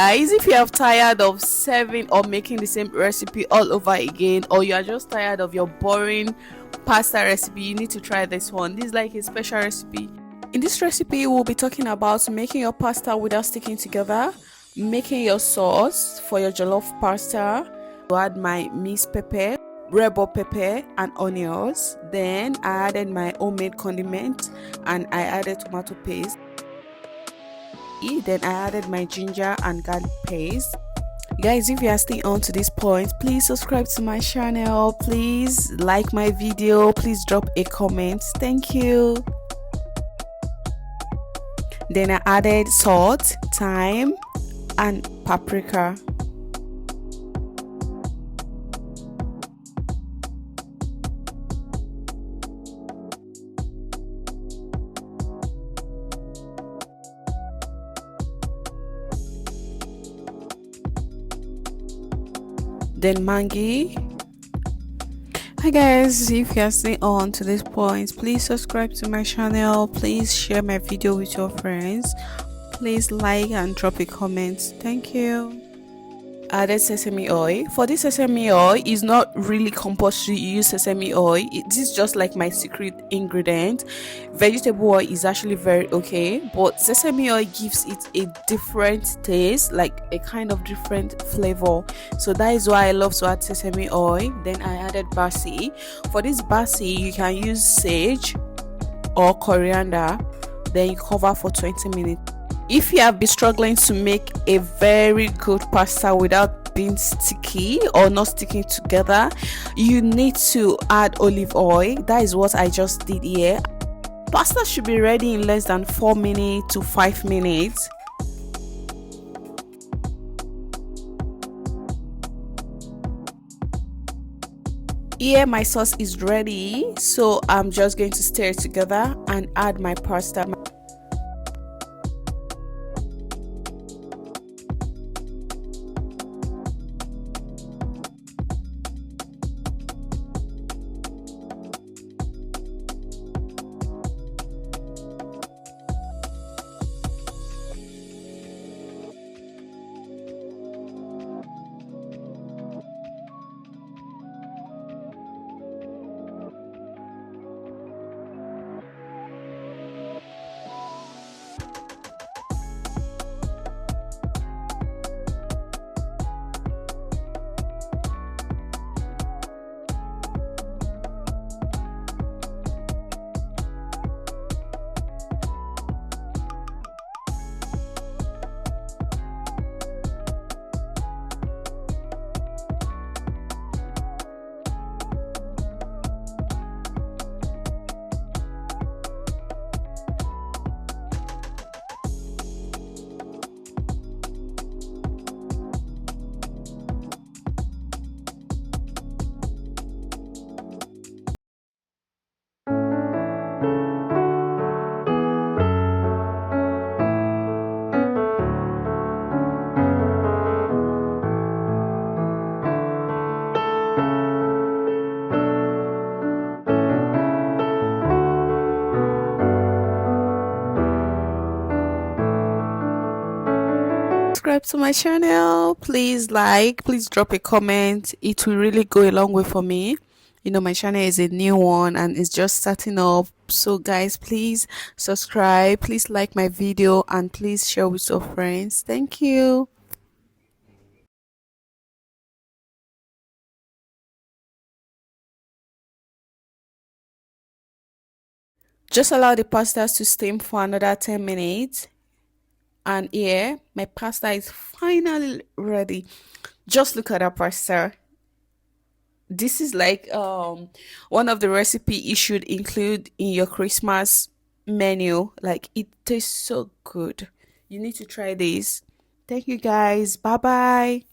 Guys, if you are tired of serving or making the same recipe all over again, or you are just tired of your boring pasta recipe, you need to try this one. This is like a special recipe. In this recipe, we'll be talking about making your pasta without sticking together, making your sauce for your jollof pasta. To add my minced pepper, red bell pepper, and onions. Then I added my homemade condiment and I added tomato paste. Then I added my ginger and garlic paste. Guys, if you are staying on to this point, please subscribe to my channel, please like my video, please drop a comment. Thank you. Then I added salt, thyme, and paprika. Then Maggi. Hi guys, if you are staying on to this point, please subscribe to my channel, please share my video with your friends, please like and drop a comment. Thank you. Added sesame oil. For this sesame oil, is not really compulsory you use sesame oil. This is just like my secret ingredient. Vegetable oil is actually very okay, but sesame oil gives it a different taste, like a kind of different flavor. So that is why I love to add sesame oil. Then I added basil. For this basil, you can use sage or coriander. Then you cover for 20 minutes. If you have been struggling to make a very good pasta without being sticky or not sticking together, you need to add olive oil. That is what I just did here. Pasta should be ready in less than 4 minutes to 5 minutes. Here my sauce is ready, so I'm just going to stir it together and add my pasta. Subscribe to my channel, please like, please drop a comment. It will really go a long way for me. You know, my channel is a new one and it's just starting up, so guys, please subscribe, please like my video, and please share with your friends. Thank you. Just allow the pasta to steam for another 10 minutes. And here my pasta is finally ready. Just look at that pasta. This is like one of the recipe you should include in your Christmas menu. Like, it tastes so good. You need to try this. Thank you guys. Bye bye.